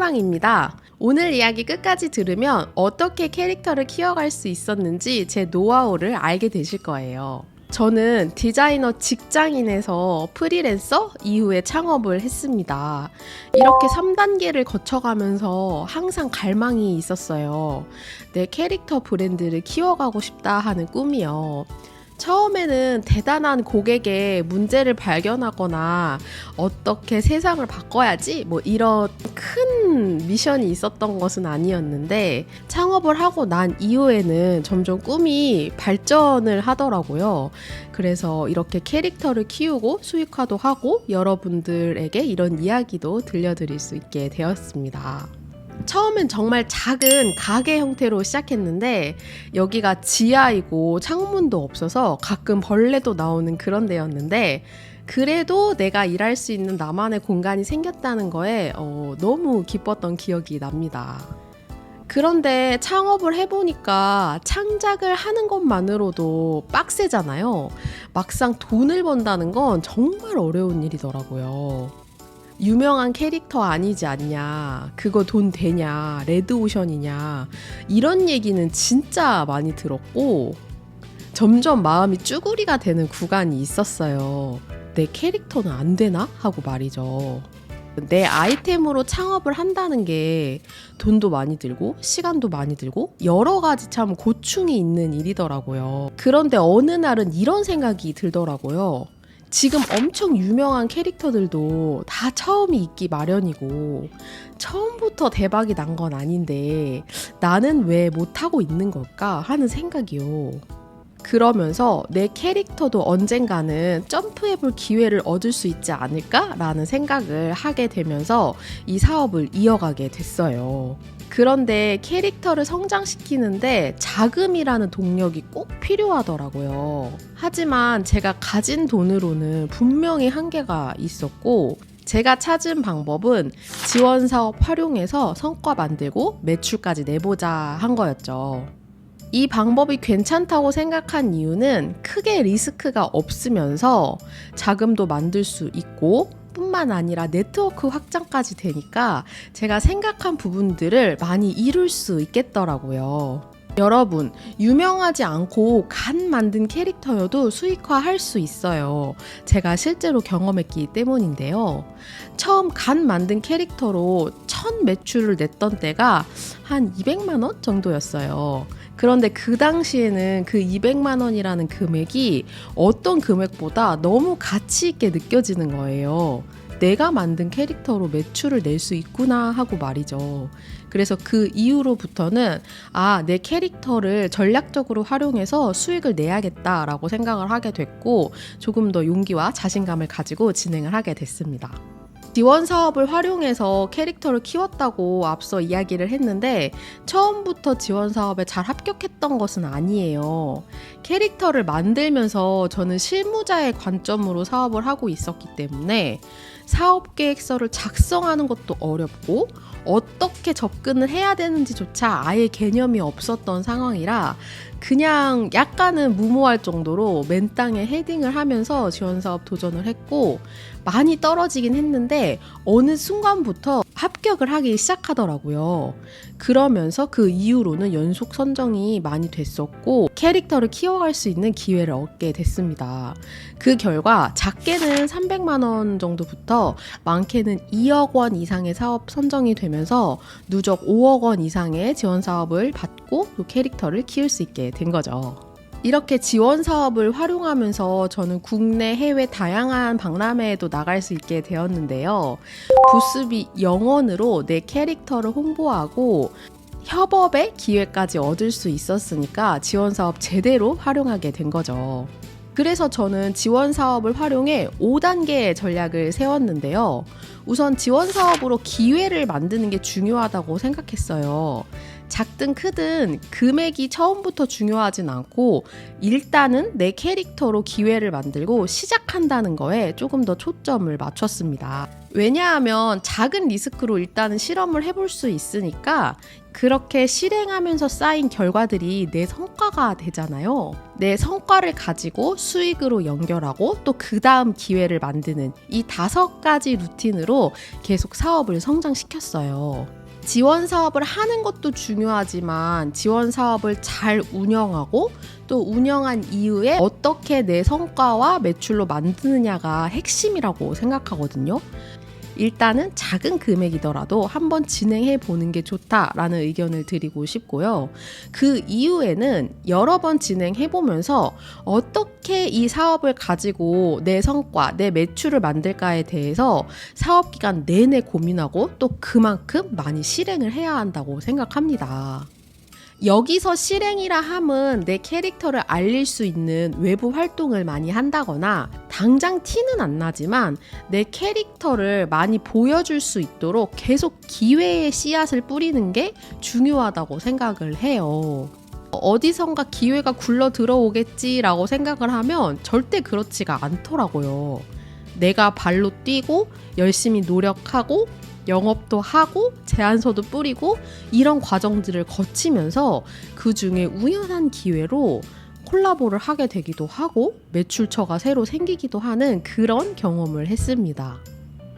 희망입니다. 오늘 이야기 끝까지 들으면 어떻게 캐릭터를 키워갈 수 있었는지 제 노하우를 알게 되실 거예요. 저는 디자이너 직장인에서 프리랜서 이후에 창업을 했습니다. 이렇게 3단계를 거쳐가면서 항상 갈망이 있었어요. 내 캐릭터 브랜드를 키워가고 싶다 하는 꿈이요. 처음에는 대단한 고객의 문제를 발견하거나 어떻게 세상을 바꿔야지 이런 큰 미션이 있었던 것은 아니었는데, 창업을 하고 난 이후에는 점점 꿈이 발전을 하더라고요. 그래서 이렇게 캐릭터를 키우고 수익화도 하고 여러분들에게 이런 이야기도 들려드릴 수 있게 되었습니다. 처음엔 정말 작은 가게 형태로 시작했는데, 여기가 지하이고 창문도 없어서 가끔 벌레도 나오는 그런 데였는데, 그래도 내가 일할 수 있는 나만의 공간이 생겼다는 거에 너무 기뻤던 기억이 납니다. 그런데 창업을 해보니까 창작을 하는 것만으로도 빡세잖아요. 막상 돈을 번다는 건 정말 어려운 일이더라고요. 유명한 캐릭터 아니지 않냐, 그거 돈 되냐, 레드오션이냐, 이런 얘기는 진짜 많이 들었고, 점점 마음이 쭈구리가 되는 구간이 있었어요. 내 캐릭터는 안 되나? 하고 말이죠. 내 아이템으로 창업을 한다는 게 돈도 많이 들고 시간도 많이 들고 여러 가지 참 고충이 있는 일이더라고요. 그런데 어느 날은 이런 생각이 들더라고요. 지금 엄청 유명한 캐릭터들도 다 처음이 있기 마련이고 처음부터 대박이 난 건 아닌데 나는 왜 못하고 있는 걸까 하는 생각이요. 그러면서 내 캐릭터도 언젠가는 점프해볼 기회를 얻을 수 있지 않을까라는 생각을 하게 되면서 이 사업을 이어가게 됐어요. 그런데 캐릭터를 성장시키는데 자금이라는 동력이 꼭 필요하더라고요. 하지만 제가 가진 돈으로는 분명히 한계가 있었고, 제가 찾은 방법은 지원 사업 활용해서 성과 만들고 매출까지 내보자 한 거였죠. 이 방법이 괜찮다고 생각한 이유는 크게 리스크가 없으면서 자금도 만들 수 있고 뿐만 아니라 네트워크 확장까지 되니까 제가 생각한 부분들을 많이 이룰 수 있겠더라고요. 여러분, 유명하지 않고 간 만든 캐릭터여도 수익화할 수 있어요. 제가 실제로 경험했기 때문인데요. 처음 간 만든 캐릭터로 첫 매출을 냈던 때가 한 200만 원 정도였어요. 그런데 그 당시에는 그 200만 원이라는 금액이 어떤 금액보다 너무 가치 있게 느껴지는 거예요. 내가 만든 캐릭터로 매출을 낼 수 있구나 하고 말이죠. 그래서 그 이후로부터는 내 캐릭터를 전략적으로 활용해서 수익을 내야겠다라고 생각을 하게 됐고, 조금 더 용기와 자신감을 가지고 진행을 하게 됐습니다. 지원 사업을 활용해서 캐릭터를 키웠다고 앞서 이야기를 했는데, 처음부터 지원 사업에 잘 합격했던 것은 아니에요. 캐릭터를 만들면서 저는 실무자의 관점으로 사업을 하고 있었기 때문에 사업 계획서를 작성하는 것도 어렵고 어떻게 접근을 해야 되는지조차 아예 개념이 없었던 상황이라 그냥 약간은 무모할 정도로 맨땅에 헤딩을 하면서 지원사업 도전을 했고, 많이 떨어지긴 했는데 어느 순간부터 합격을 하기 시작하더라고요. 그러면서 그 이후로는 연속 선정이 많이 됐었고 캐릭터를 키워갈 수 있는 기회를 얻게 됐습니다. 그 결과 작게는 300만 원 정도부터 많게는 2억 원 이상의 사업 선정이 되면서 누적 5억 원 이상의 지원 사업을 받고 또 캐릭터를 키울 수 있게 된 거죠. 이렇게 지원 사업을 활용하면서 저는 국내 해외 다양한 박람회에도 나갈 수 있게 되었는데요. 부스비 0원으로 내 캐릭터를 홍보하고 협업의 기회까지 얻을 수 있었으니까 지원 사업 제대로 활용하게 된 거죠. 그래서 저는 지원 사업을 활용해 5단계의 전략을 세웠는데요. 우선 지원 사업으로 기회를 만드는 게 중요하다고 생각했어요. 작든 크든 금액이 처음부터 중요하진 않고 일단은 내 캐릭터로 기회를 만들고 시작한다는 거에 조금 더 초점을 맞췄습니다. 왜냐하면 작은 리스크로 일단은 실험을 해볼 수 있으니까 그렇게 실행하면서 쌓인 결과들이 내 성과가 되잖아요. 내 성과를 가지고 수익으로 연결하고 또 그 다음 기회를 만드는 이 5가지 루틴으로 멘토로 계속 사업을 성장시켰어요. 지원 사업을 하는 것도 중요하지만 지원 사업을 잘 운영하고 또 운영한 이후에 어떻게 내 성과와 매출로 만드느냐가 핵심이라고 생각하거든요. 일단은 작은 금액이더라도 한번 진행해 보는 게 좋다라는 의견을 드리고 싶고요. 그 이후에는 여러 번 진행해 보면서 어떻게 이 사업을 가지고 내 성과, 내 매출을 만들까에 대해서 사업 기간 내내 고민하고 또 그만큼 많이 실행을 해야 한다고 생각합니다. 여기서 실행이라 함은 내 캐릭터를 알릴 수 있는 외부 활동을 많이 한다거나 당장 티는 안 나지만 내 캐릭터를 많이 보여줄 수 있도록 계속 기회의 씨앗을 뿌리는 게 중요하다고 생각을 해요. 어디선가 기회가 굴러 들어오겠지라고 생각을 하면 절대 그렇지가 않더라고요. 내가 발로 뛰고 열심히 노력하고 영업도 하고 제안서도 뿌리고 이런 과정들을 거치면서 그 중에 우연한 기회로 콜라보를 하게 되기도 하고 매출처가 새로 생기기도 하는 그런 경험을 했습니다.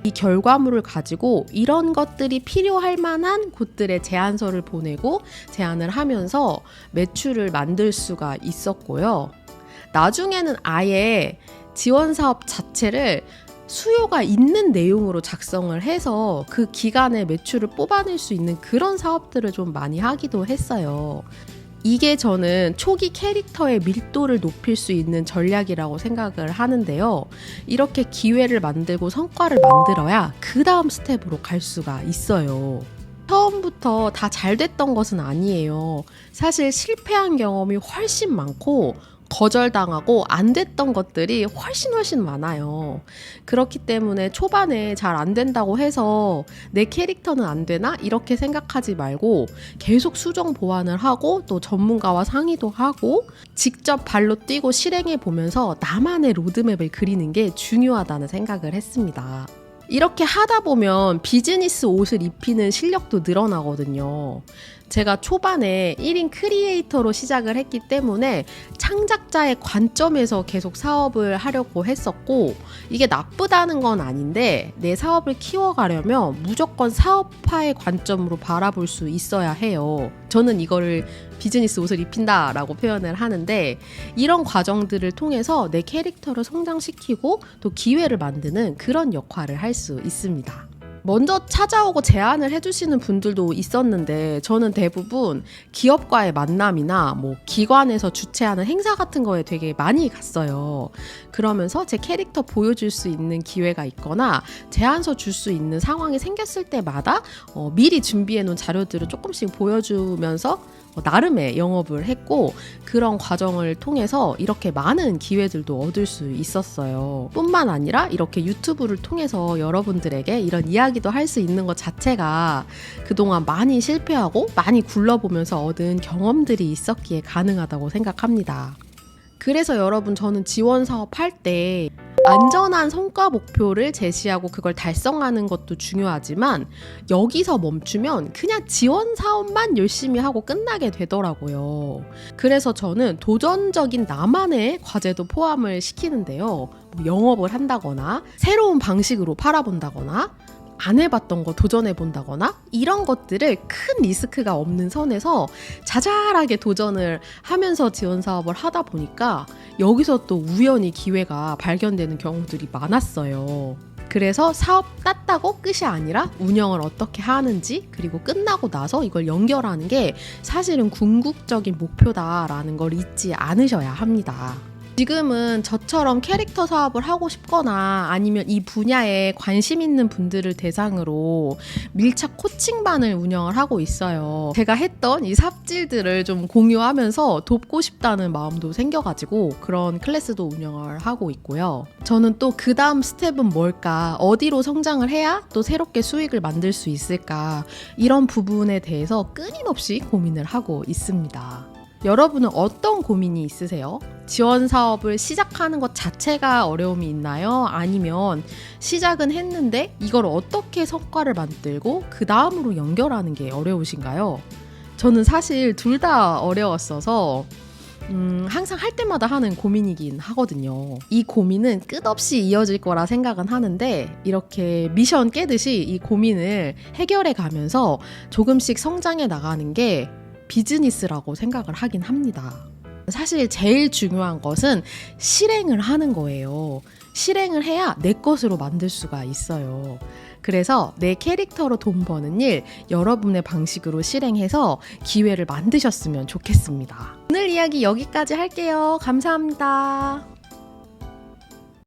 이 결과물을 가지고 이런 것들이 필요할 만한 곳들에 제안서를 보내고 제안을 하면서 매출을 만들 수가 있었고요. 나중에는 아예 지원 사업 자체를 수요가 있는 내용으로 작성을 해서 그 기간에 매출을 뽑아낼 수 있는 그런 사업들을 좀 많이 하기도 했어요. 이게 저는 초기 캐릭터의 밀도를 높일 수 있는 전략이라고 생각을 하는데요. 이렇게 기회를 만들고 성과를 만들어야 그 다음 스텝으로 갈 수가 있어요. 처음부터 다 잘 됐던 것은 아니에요. 사실 실패한 경험이 훨씬 많고 거절당하고 안 됐던 것들이 훨씬 많아요. 그렇기 때문에 초반에 잘 안 된다고 해서 내 캐릭터는 안 되나? 이렇게 생각하지 말고 계속 수정 보완을 하고 또 전문가와 상의도 하고 직접 발로 뛰고 실행해 보면서 나만의 로드맵을 그리는 게 중요하다는 생각을 했습니다. 이렇게 하다 보면 비즈니스 옷을 입히는 실력도 늘어나거든요. 제가 초반에 1인 크리에이터로 시작을 했기 때문에 창작자의 관점에서 계속 사업을 하려고 했었고 이게 나쁘다는 건 아닌데 내 사업을 키워가려면 무조건 사업화의 관점으로 바라볼 수 있어야 해요. 저는 이거를 비즈니스 옷을 입힌다라고 표현을 하는데 이런 과정들을 통해서 내 캐릭터를 성장시키고 또 기회를 만드는 그런 역할을 할 수 있습니다. 먼저 찾아오고 제안을 해주시는 분들도 있었는데 저는 대부분 기업과의 만남이나 기관에서 주최하는 행사 같은 거에 되게 많이 갔어요. 그러면서 제 캐릭터 보여줄 수 있는 기회가 있거나 제안서 줄 수 있는 상황이 생겼을 때마다 미리 준비해 놓은 자료들을 조금씩 보여주면서 나름의 영업을 했고 그런 과정을 통해서 이렇게 많은 기회들도 얻을 수 있었어요. 뿐만 아니라 이렇게 유튜브를 통해서 여러분들에게 이런 이야기도 할 수 있는 것 자체가 그동안 많이 실패하고 많이 굴러보면서 얻은 경험들이 있었기에 가능하다고 생각합니다. 그래서 여러분 저는 지원 사업 할 때 안전한 성과 목표를 제시하고 그걸 달성하는 것도 중요하지만 여기서 멈추면 그냥 지원 사업만 열심히 하고 끝나게 되더라고요. 그래서 저는 도전적인 나만의 과제도 포함을 시키는데요. 영업을 한다거나 새로운 방식으로 팔아본다거나 안 해봤던 거 도전해본다거나 이런 것들을 큰 리스크가 없는 선에서 자잘하게 도전을 하면서 지원 사업을 하다 보니까 여기서 또 우연히 기회가 발견되는 경우들이 많았어요. 그래서 사업 땄다고 끝이 아니라 운영을 어떻게 하는지 그리고 끝나고 나서 이걸 연결하는 게 사실은 궁극적인 목표다라는 걸 잊지 않으셔야 합니다. 지금은 저처럼 캐릭터 사업을 하고 싶거나 아니면 이 분야에 관심 있는 분들을 대상으로 밀착 코칭반을 운영을 하고 있어요. 제가 했던 이 삽질들을 좀 공유하면서 돕고 싶다는 마음도 생겨가지고 그런 클래스도 운영을 하고 있고요. 저는 또 그 다음 스텝은 뭘까? 어디로 성장을 해야 또 새롭게 수익을 만들 수 있을까? 이런 부분에 대해서 끊임없이 고민을 하고 있습니다. 여러분은 어떤 고민이 있으세요? 지원 사업을 시작하는 것 자체가 어려움이 있나요? 아니면 시작은 했는데 이걸 어떻게 성과를 만들고 그 다음으로 연결하는 게 어려우신가요? 저는 사실 둘 다 어려웠어서 항상 할 때마다 하는 고민이긴 하거든요. 이 고민은 끝없이 이어질 거라 생각은 하는데 이렇게 미션 깨듯이 이 고민을 해결해 가면서 조금씩 성장해 나가는 게 비즈니스라고 생각을 하긴 합니다. 사실 제일 중요한 것은 실행을 하는 거예요. 실행을 해야 내 것으로 만들 수가 있어요. 그래서 내 캐릭터로 돈 버는 일 여러분의 방식으로 실행해서 기회를 만드셨으면 좋겠습니다. 오늘 이야기 여기까지 할게요. 감사합니다.